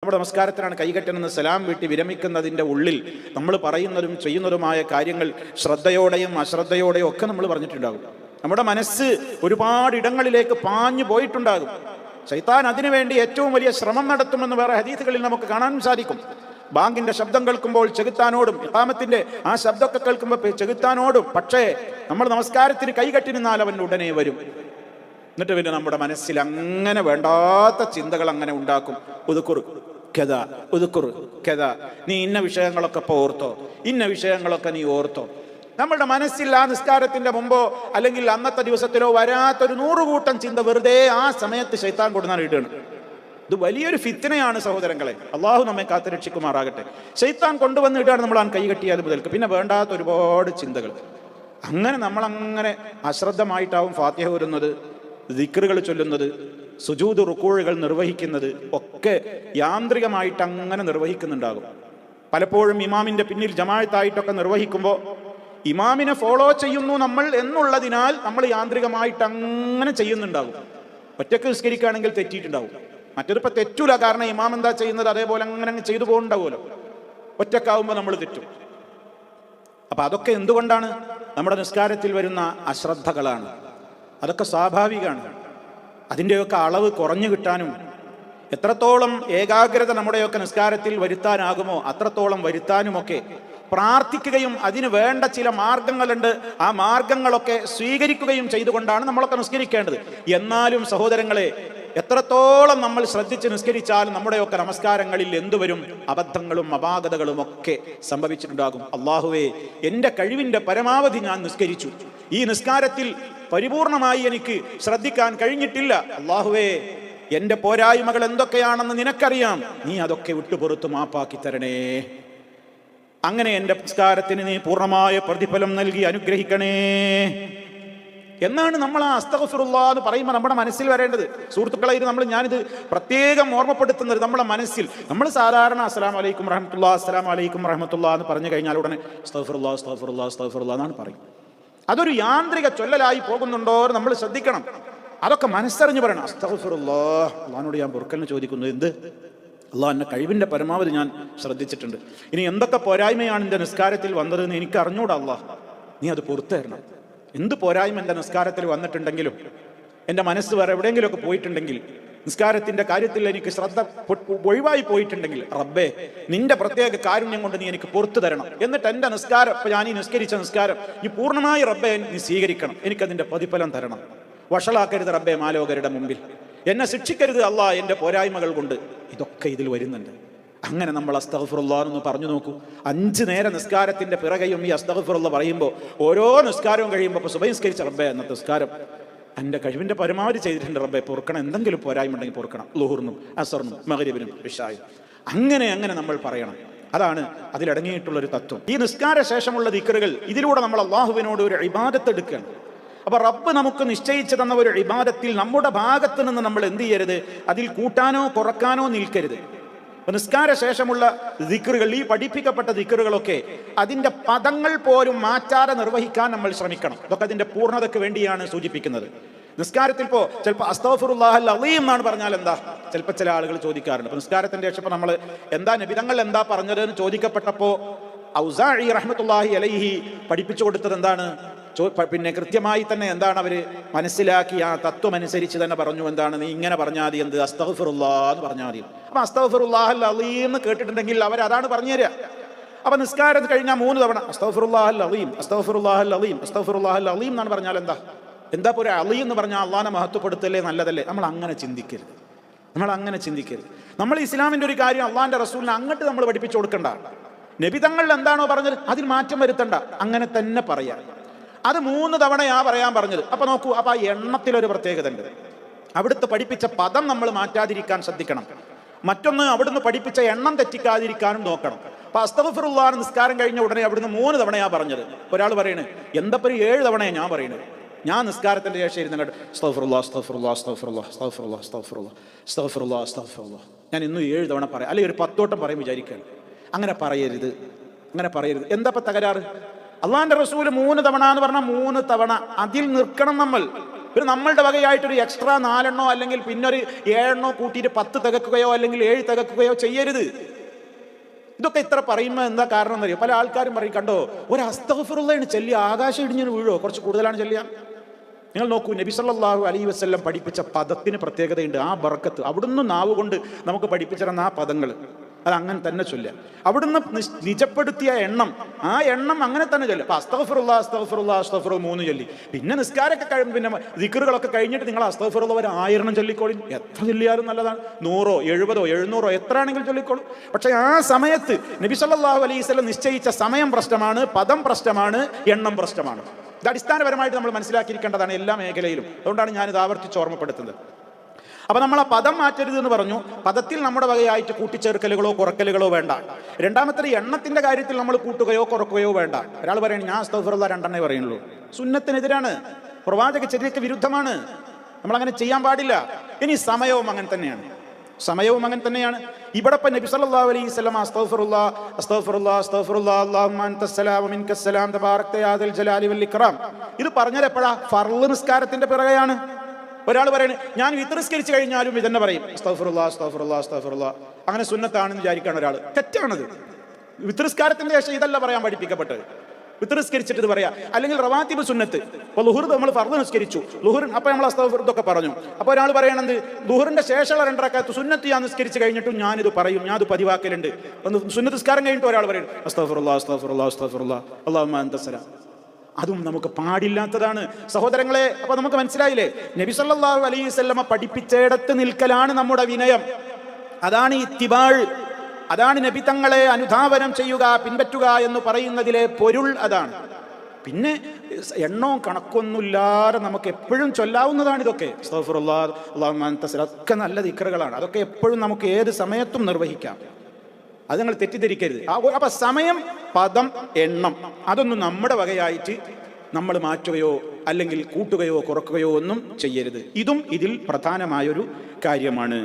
നമ്മുടെ നമസ്കാരത്തിലാണ് കൈകെട്ടണമെന്ന് സലാം വീട്ടി വിരമിക്കുന്നതിൻ്റെ ഉള്ളിൽ നമ്മൾ പറയുന്നതും ചെയ്യുന്നതുമായ കാര്യങ്ങൾ ശ്രദ്ധയോടെയും അശ്രദ്ധയോടെയും ഒക്കെ നമ്മൾ പറഞ്ഞിട്ടുണ്ടാകും. നമ്മുടെ മനസ്സ് ഒരുപാട് ഇടങ്ങളിലേക്ക് പാഞ്ഞു പോയിട്ടുണ്ടാകും. ശൈത്താൻ അതിനുവേണ്ടി ഏറ്റവും വലിയ ശ്രമം നടത്തുമെന്ന് വേറെ ഹദീസുകളിൽ നമുക്ക് കാണാൻ സാധിക്കും. ബാങ്കിന്റെ ശബ്ദം കേൾക്കുമ്പോൾ ചെകുത്താനോടും, ഇഖാമത്തിന്റെ ആ ശബ്ദമൊക്കെ കേൾക്കുമ്പോൾ ചെകുത്താനോടും. പക്ഷേ നമ്മൾ നമസ്കാരത്തിന് കൈകെട്ടി നിന്നാൽ അവൻ ഉടനെ വരും. എന്നിട്ട് പിന്നെ നമ്മുടെ മനസ്സിൽ അങ്ങനെ വേണ്ടാത്ത ചിന്തകൾ അങ്ങനെ ഉണ്ടാക്കും. ഉദുക്കുറ് കെതാ, ഉദുക്കുറ് കെതാ, നീ ഇന്ന വിഷയങ്ങളൊക്കെ ഇപ്പോൾ ഓർത്തോ, ഇന്ന വിഷയങ്ങളൊക്കെ നീ ഓർത്തോ. നമ്മുടെ മനസ്സിൽ ആ നിസ്കാരത്തിന്റെ മുമ്പോ അല്ലെങ്കിൽ അന്നത്തെ ദിവസത്തിലോ വരാത്തൊരു 100 കൂട്ടം ചിന്ത വെറുതെ ആ സമയത്ത് ശൈത്താൻ കൊടുന്നാൽ ഇടുകയാണ്. ഇത് വലിയൊരു ഫിത്നയാണ് സഹോദരങ്ങളെ. അള്ളാഹു നമ്മെ കാത്തുരക്ഷിക്കുമാറാകട്ടെ. ശൈത്താൻ കൊണ്ടുവന്ന് ഇടുകയാണ് നമ്മൾ ആ കൈകെട്ടിയാൽ മുതൽക്ക്. പിന്നെ വേണ്ടാത്ത ഒരുപാട് ചിന്തകൾ. അങ്ങനെ നമ്മളങ്ങനെ അശ്രദ്ധമായിട്ടാവും ഫാത്തിഹ വരുന്നത്, ദിക്റുകൾ ചൊല്ലുന്നത്, സുജൂദ് റുക്കൂഴുകൾ നിർവഹിക്കുന്നത് ഒക്കെ യാന്ത്രികമായിട്ട് അങ്ങനെ നിർവഹിക്കുന്നുണ്ടാകും. പലപ്പോഴും ഇമാമിന്റെ പിന്നിൽ ജമാഅത്തായിട്ടൊക്കെ നിർവഹിക്കുമ്പോൾ ഇമാമിനെ ഫോളോ ചെയ്യുന്നു നമ്മൾ എന്നുള്ളതിനാൽ നമ്മൾ യാന്ത്രികമായിട്ട് അങ്ങനെ ചെയ്യുന്നുണ്ടാകും. ഒറ്റക്ക് നിസ്കരിക്കുകയാണെങ്കിൽ തെറ്റിയിട്ടുണ്ടാവും. മറ്റൊരിപ്പോൾ തെറ്റൂല, കാരണം ഇമാം എന്താ ചെയ്യുന്നത് അതേപോലെ അങ്ങനെ ചെയ്തു പോകുന്നുണ്ടാവുമല്ലോ. ഒറ്റക്കാവുമ്പോൾ നമ്മൾ തെറ്റും. അപ്പൊ അതൊക്കെ എന്തുകൊണ്ടാണ്? നമ്മുടെ നിസ്കാരത്തിൽ വരുന്ന അശ്രദ്ധകളാണ്. അതൊക്കെ സ്വാഭാവികമാണ്. അതിൻ്റെയൊക്കെ അളവ് കുറഞ്ഞു കിട്ടാനും എത്രത്തോളം ഏകാഗ്രത നമ്മുടെയൊക്കെ നിസ്കാരത്തിൽ വരുത്താനാകുമോ അത്രത്തോളം വരുത്താനുമൊക്കെ പ്രാർത്ഥിക്കുകയും അതിന് വേണ്ട ചില മാർഗങ്ങളുണ്ട്, ആ മാർഗങ്ങളൊക്കെ സ്വീകരിക്കുകയും ചെയ്തുകൊണ്ടാണ് നമ്മളൊക്കെ നിസ്കരിക്കേണ്ടത്. എന്നാലും സഹോദരങ്ങളെ, എത്രത്തോളം നമ്മൾ ശ്രദ്ധിച്ച് നിസ്കരിച്ചാലും നമ്മുടെയൊക്കെ നമസ്കാരങ്ങളിൽ എന്തുവരും? അബദ്ധങ്ങളും അപാകതകളും ഒക്കെ സംഭവിച്ചിട്ടുണ്ടാകും. അള്ളാഹുവേ, എൻ്റെ കഴിവിൻ്റെ പരമാവധി ഞാൻ നിസ്കരിച്ചു, ഈ നിസ്കാരത്തിൽ പരിപൂർണമായി എനിക്ക് ശ്രദ്ധിക്കാൻ കഴിഞ്ഞിട്ടില്ല. അള്ളാഹുവേ, എൻ്റെ പോരായ്മകൾ എന്തൊക്കെയാണെന്ന് നിനക്കറിയാം, നീ അതൊക്കെ വിട്ടുപുറത്ത് മാപ്പാക്കി തരണേ. അങ്ങനെ എൻ്റെ നിസ്കാരത്തിന് നീ പൂർണ്ണമായ പ്രതിഫലം നൽകി അനുഗ്രഹിക്കണേ എന്നാണ് നമ്മൾ ആ അസ്തഗ്ഫിറുല്ലാഹ് എന്ന് പറയുമ്പോൾ നമ്മുടെ മനസ്സിൽ വരേണ്ടത്. സുഹൃത്തുക്കളെ, ഞാനിത് പ്രത്യേകം ഓർമ്മപ്പെടുത്തുന്നത് നമ്മുടെ മനസ്സിൽ. നമ്മൾ സാധാരണ അസ്സലാമു അലൈക്കും റഹ്മത്തുള്ളാഹി, അസ്സലാമു അലൈക്കും റഹ്മത്തുള്ളാഹി എന്ന് പറഞ്ഞു കഴിഞ്ഞാൽ ഉടനെ അസ്തഗ്ഫിറുല്ലാഹ് അസ്തഗ്ഫിറുല്ലാഹ് അസ്തഗ്ഫിറുല്ലാഹ് എന്നാണ് പറയും. അതൊരു യാന്ത്രിക ചൊല്ലലായി പോകുന്നുണ്ടോ എന്ന് നമ്മൾ ശ്രദ്ധിക്കണം. അതൊക്കെ മനസ്സറിഞ്ഞ് പറയണം. അസ്തഗ്ഫിറുല്ലാഹ്, അള്ളാഹിനോട് ഞാൻ പൊറുക്കലിന് ചോദിക്കുന്നു. എന്ത്? അള്ളാഹ് എന്നെ കഴിവിൻ്റെ പരമാവധി ഞാൻ ശ്രദ്ധിച്ചിട്ടുണ്ട്. ഇനി എന്തൊക്കെ പോരായ്മയാണ് എൻ്റെ നിസ്കാരത്തിൽ വന്നതെന്ന് എനിക്ക് അറിഞ്ഞൂടാ. അള്ളാഹ്, നീ അത് പുറത്തു തരണം. എന്ത് പോരായ്മ എൻ്റെ നിസ്കാരത്തിൽ വന്നിട്ടുണ്ടെങ്കിലും, എൻ്റെ മനസ്സ് വേറെ എവിടെയെങ്കിലുമൊക്കെ പോയിട്ടുണ്ടെങ്കിൽ, നിസ്കാരത്തിൻ്റെ കാര്യത്തിൽ എനിക്ക് ശ്രദ്ധ ഒഴിവായി പോയിട്ടുണ്ടെങ്കിൽ, റബ്ബേ, നിന്റെ പ്രത്യേക കാരുണ്യം കൊണ്ട് നീ എനിക്ക് പുറത്തു തരണം. എന്നിട്ട് എൻ്റെ നിസ്കാരം, ഇപ്പം ഞാൻ ഈ നിസ്കരിച്ച നിസ്കാരം ഈ പൂർണ്ണമായി റബ്ബേ നീ സ്വീകരിക്കണം, എനിക്കതിൻ്റെ പ്രതിഫലം തരണം. വഷളാക്കരുത് റബ്ബേ മാലോകരുടെ മുമ്പിൽ, എന്നെ ശിക്ഷിക്കരുത് അള്ളാഹ് എൻ്റെ പോരായ്മകൾ കൊണ്ട്. ഇതൊക്കെ ഇതിൽ വരുന്നുണ്ട്. അങ്ങനെ നമ്മൾ അസ്തഗ്ഫിറുല്ലാഹ് എന്ന് പറഞ്ഞു നോക്കൂ. 5 നേര നിസ്കാരത്തിന്റെ പിറകെയും ഈ അസ്തഗ്ഫിറുല്ലാഹ് പറയുമ്പോൾ, ഓരോ നിസ്കാരവും കഴിയുമ്പോൾ, ഇപ്പോൾ സുബഹി നിസ്കരിച്ച റബ്ബേ, അന്നത്തെ നിസ്കാരം എൻ്റെ കഴിവിൻ്റെ പരമാവധി ചെയ്തിട്ടുണ്ട് റബ്ബേ, പൊറുക്കണം. എന്തെങ്കിലും പോരായ്മ ഉണ്ടെങ്കിൽ പൊറുക്കണം. ളുഹുറിനും അസറിനും മഗ്രിബിനും ഇശായും അങ്ങനെ നമ്മൾ പറയണം. അതാണ് അതിലടങ്ങിയിട്ടുള്ളൊരു തത്വം. ഈ നിസ്കാര ശേഷമുള്ള ദിക്റുകൾ, ഇതിലൂടെ നമ്മൾ അള്ളാഹുവിനോട് ഒരു ഇബാദത്ത് എടുക്കുകയാണ്. അപ്പൊ റബ്ബ് നമുക്ക് നിശ്ചയിച്ചു തന്ന ഒരു ഇബാദത്തിൽ നമ്മുടെ ഭാഗത്ത് നിന്ന് നമ്മൾ എന്ത് ചെയ്യരുത്? അതിൽ കൂട്ടാനോ കുറക്കാനോ നിൽക്കരുത്. നിസ്കാര ശേഷമുള്ള ദിക്റുകൾ, ഈ പഠിപ്പിക്കപ്പെട്ട ദിക്റുകളൊക്കെ അതിൻ്റെ പദങ്ങൾ പോലും മാറ്റാതെ നിർവഹിക്കാൻ നമ്മൾ ശ്രമിക്കണം. ഇതൊക്കെ അതിൻ്റെ പൂർണ്ണതയ്ക്ക് വേണ്ടിയാണ് സൂചിപ്പിക്കുന്നത്. നിസ്കാരത്തിൽ ഇപ്പോൾ ചിലപ്പോൾ അസ്തഗ്ഫിറുല്ലാഹൽ അളീം എന്നാണ് പറഞ്ഞാൽ എന്താ ചിലപ്പോൾ ചില ആളുകൾ ചോദിക്കാറുണ്ട്. അപ്പോൾ നിസ്കാരത്തിൻ്റെ ശേഷം ഇപ്പോൾ നമ്മൾ എന്താ നബിതങ്ങൾ എന്താ പറഞ്ഞത് എന്ന് ചോദിക്കപ്പെട്ടപ്പോൾ ഔസാഇ റഹ്മത്തുള്ളാഹി അലൈഹി പഠിപ്പിച്ചു കൊടുത്തത് എന്താണ്? പിന്നെ കൃത്യമായി തന്നെ എന്താണ് അവർ മനസ്സിലാക്കി ആ തത്വം അനുസരിച്ച് തന്നെ പറഞ്ഞു. എന്താണ്? നീ ഇങ്ങനെ പറഞ്ഞാൽ മതി, എന്ത്? അസ്തഗ്ഫിറുല്ലാഹ് എന്ന് പറഞ്ഞാൽ മതി. അപ്പം അസ്തഗ്ഫിറുല്ലാഹൽ അളീം എന്ന് കേട്ടിട്ടുണ്ടെങ്കിൽ അവരതാണ് പറഞ്ഞു തരിക. അപ്പം നിസ്കാരം കഴിഞ്ഞാൽ 3 തവണ അസ്തഗ്ഫിറുല്ലാഹൽ അളീം, അസ്തഗ്ഫിറുല്ലാഹൽ അളീം, അസ്തഗ്ഫിറുല്ലാഹൽ അളീം എന്നാണ് പറഞ്ഞാൽ എന്താ ഇപ്പോൾ ഒരു അളീം എന്ന് പറഞ്ഞാൽ അള്ളാഹിനെ മഹത്വപ്പെടുത്തല്ലേ, നല്ലതല്ലേ? നമ്മൾ അങ്ങനെ ചിന്തിക്കരുത്. നമ്മൾ ഇസ്ലാമിൻ്റെ ഒരു കാര്യം അള്ളാഹിൻ്റെ റസൂലിനെ അങ്ങോട്ട് നമ്മൾ പഠിപ്പിച്ചു കൊടുക്കണ്ട. നബിതങ്ങൾ എന്താണോ പറഞ്ഞത് അതിൽ മാറ്റം വരുത്തണ്ട, അങ്ങനെ തന്നെ പറയാം. അത് 3 തവണയാ പറയാൻ പറഞ്ഞത്. അപ്പൊ നോക്കൂ, അപ്പൊ ആ എണ്ണത്തിലൊരു പ്രത്യേകത ഉണ്ട്. അവിടുത്തെ പഠിപ്പിച്ച പദം നമ്മൾ മാറ്റാതിരിക്കാൻ ശ്രദ്ധിക്കണം. മറ്റൊന്ന്, അവിടുന്ന് പഠിപ്പിച്ച എണ്ണം തെറ്റിക്കാതിരിക്കാനും നോക്കണം. അപ്പൊ അസ്തഗ്ഫിറുല്ലാഹ് നിസ്കാരം കഴിഞ്ഞ ഉടനെ അവിടുന്ന് 3 തവണയാ പറഞ്ഞത്. ഒരാൾ പറയണേ, എന്തപ്പോൾ 7 തവണയാണ് ഞാൻ പറയുന്നത്? ഞാൻ നിസ്കാരത്തിന്റെ ശേഷം ഇരുന്ന് അസ്തഗ്ഫിറുല്ലാഹ് അസ്തഗ്ഫിറുല്ലാഹ് അസ്തഗ്ഫിറുല്ലാഹ് അസ്തഗ്ഫിറുല്ലാഹ് അസ്തഗ്ഫിറുല്ലാഹ് അസ്തഗ്ഫിറുല്ലാഹ് അസ്തഗ്ഫിറുല്ലാഹ് ഞാൻ ഇന്നും 7 തവണ പറയാം, അല്ലെങ്കിൽ ഒരു 10 വട്ടം പറയും വിചാരിക്കുകയാണ്. അങ്ങനെ പറയരുത്. എന്താ ഇപ്പൊ തകരാറ്? അള്ളാഹിന്റെ റസൂല് 3 തവണ എന്ന് പറഞ്ഞാൽ 3 തവണ അതിൽ നിൽക്കണം നമ്മൾ. പിന്നെ നമ്മളുടെ വകയായിട്ടൊരു എക്സ്ട്രാ 4 അല്ലെങ്കിൽ പിന്നൊരു 7 കൂട്ടിയിട്ട് 10 തികക്കുകയോ അല്ലെങ്കിൽ 7 തികക്കുകയോ ചെയ്യരുത്. ഇതൊക്കെ ഇത്ര പറയുമ്പോൾ എന്താ കാരണം എന്നറിയോ? പല ആൾക്കാരും പറയും, കണ്ടോ ഒരു അസ്തഗ്ഫിറുള്ളാഹ് ചൊല്ലി ആകാശം ഇടിഞ്ഞു വീഴോ, കുറച്ച് കൂടുതലാണ് ചൊല്ലിയാൽ. നിങ്ങൾ നോക്കൂ, നബി സല്ലല്ലാഹു അലൈഹി വസല്ലം പഠിപ്പിച്ച പദത്തിന് പ്രത്യേകതയുണ്ട്. ആ ബർക്കത്ത് അവിടുന്ന് നാവ് കൊണ്ട് നമുക്ക് പഠിപ്പിച്ചിരുന്ന ആ പദങ്ങൾ അത് അങ്ങനെ തന്നെ ചൊല്ലുക. അവിടുന്ന് നിജപ്പെടുത്തിയ എണ്ണം, ആ എണ്ണം അങ്ങനെ തന്നെ ചൊല്ലുക. അപ്പൊ അസ്തഗ്ഫിറുല്ലാഹ് അസ്തഗ്ഫിറുല്ലാഹ് അസ്തഗ്ഫിറുല്ലാഹ് 3 ചൊല്ലി, പിന്നെ നിസ്കാരമൊക്കെ പിന്നെ ദിക്റുകളൊക്കെ കഴിഞ്ഞിട്ട് നിങ്ങൾ അസ്തഗ്ഫിറുല്ലാഹ് ഒരു 1000 ചൊല്ലിക്കോളി. എത്ര ചൊല്ലിയാലും നല്ലതാണ്. 100 70 700 എത്ര ആണെങ്കിലും ചൊല്ലിക്കോളും. പക്ഷെ ആ സമയത്ത് നബി സല്ലല്ലാഹു അലൈഹി വസല്ലം നിശ്ചയിച്ച സമയം പ്രശ്നമാണ്, പദം പ്രശ്നമാണ്, എണ്ണം പ്രശ്നമാണ്. ഇത് അടിസ്ഥാനപരമായിട്ട് നമ്മൾ മനസ്സിലാക്കിയിരിക്കേണ്ടതാണ് എല്ലാ മേഖലയിലും. അതുകൊണ്ടാണ് ഞാനിത് ആവർത്തിച്ച് ഓർമ്മപ്പെടുത്തുന്നത്. അപ്പൊ നമ്മൾ ആ പദം മാറ്റരുത് എന്ന് പറഞ്ഞു. പദത്തിൽ നമ്മുടെ വകയായിട്ട് കൂട്ടിച്ചേർക്കലുകളോ കുറക്കലുകളോ വേണ്ട. രണ്ടാമത്തെ എണ്ണത്തിന്റെ കാര്യത്തിൽ നമ്മൾ കൂട്ടുകയോ കുറക്കുകയോ വേണ്ട. ഒരാൾ പറയണം ഞാൻ അസ്തഗ്ഫിറുല്ലാഹ് 2 പറയുള്ളൂ, സുന്നത്തിനെതിരാണ്, പ്രവാചക ചര്യക്ക് വിരുദ്ധമാണ്, നമ്മൾ അങ്ങനെ ചെയ്യാൻ പാടില്ല. ഇനി സമയവും അങ്ങനെ തന്നെയാണ്, സമയവും അങ്ങനെ തന്നെയാണ്. ഇവിടെ ഇപ്പം നബി സല്ലല്ലാഹു അലൈഹി വസല്ലം അസ്തഗ്ഫിറുല്ലാഹ് അസ്തഗ്ഫിറുല്ലാഹ് അസ്തഗ്ഫിറുല്ലാഹ് അല്ലാഹുമ്മ അൻതസ്സലാം വ മിൻകസ്സലാം തബാറക്ത യാ ദൽ ജലാലി വൽ ഇക്റാം. ഇത് പറഞ്ഞത് എപ്പോഴാ? ഫർള് നിസ്കാരത്തിന്റെ പിറകെയാണ്. ഒരാൾ പറയുന്നത് ഞാൻ വിത്രിസ്കരിച്ച് കഴിഞ്ഞാലും ഇതന്നെ പറയും, അസ്തഗ്ഫിറുല്ലാഹ് അസ്തഗ്ഫിറുല്ലാഹ് അസ്തഗ്ഫിറുല്ലാഹ്. അങ്ങനെ സുന്നത്താണെന്ന് വിചാരിക്കുകയാണ് ഒരാൾ. തെറ്റാണത്. വിത്രിസ്കാരത്തിന്റെ ശേഷം ഇതല്ല പറയാൻ പഠിപ്പിക്കപ്പെട്ടത്. വിത്രിസ്കരിച്ചിട്ട് ഇത് പറയാം. അല്ലെങ്കിൽ റവാത്തിബ് സുന്നത്ത്, ഇപ്പോൾ ളുഹുർ നമ്മൾ ഫർദ് നിസ്കരിച്ചു, ളുഹുർ അപ്പോൾ നമ്മൾ അസ്തഗ്ഫിറുല്ലാഹ് പറഞ്ഞു. അപ്പോൾ ഒരാൾ പറയണത് ളുഹുറിന്റെ ശേഷമുള്ള 2 റക്അത്ത് സുന്നത്ത് ഞാൻ നിസ്കരിച്ച് കഴിഞ്ഞിട്ടും ഞാനിത് പറയും, ഞാൻ ഇത് പതിവാക്കലുണ്ട്. സുന്നത്ത് നിസ്കാരം കഴിഞ്ഞിട്ട് ഒരാൾ പറയും അസ്തഗ്ഫിറുല്ലാഹ് അസ്തഗ്ഫിറുല്ലാഹ് അസ്തഗ്ഫിറുല്ലാഹ് അല്ലാഹുമ്മ അൻതസ്സലാം. അതും നമുക്ക് പാടില്ലാത്തതാണ് സഹോദരങ്ങളെ. അപ്പൊ നമുക്ക് മനസ്സിലായില്ലേ, നബി സല്ലല്ലാഹു അലൈഹി വസല്ലമ പഠിപ്പിച്ചിടത്ത് നിൽക്കലാണ് നമ്മുടെ വിനയം. അതാണ് ഇത്തിബാഴ്, അതാണ് നബി തങ്ങളെ അനുധാവനം ചെയ്യുക, പിൻപറ്റുക എന്ന് പറയുന്നതിലെ പൊരുൾ അതാണ്. പിന്നെ എണ്ണവും കണക്കൊന്നുമില്ലാതെ നമുക്ക് എപ്പോഴും ചൊല്ലാവുന്നതാണ് ഇതൊക്കെ. അസ്തഗ്ഫിറുല്ലാഹ് അല്ലാഹുമ്മ അൻതസ്സലാം ഒക്കെ നല്ല ദിക്റുകളാണ്. അതൊക്കെ എപ്പോഴും നമുക്ക് ഏത് സമയത്തും നിർവഹിക്കാം. അത് നിങ്ങൾ തെറ്റിദ്ധരിക്കരുത്. അപ്പൊ സമയം, പദം, എണ്ണം അതൊന്നും നമ്മുടെ വകയായിട്ട് നമ്മൾ മാറ്റുകയോ അല്ലെങ്കിൽ കൂട്ടുകയോ കുറക്കുകയോ ഒന്നും ചെയ്യരുത്. ഇതും ഇതിൽ പ്രധാനമായൊരു കാര്യമാണ്.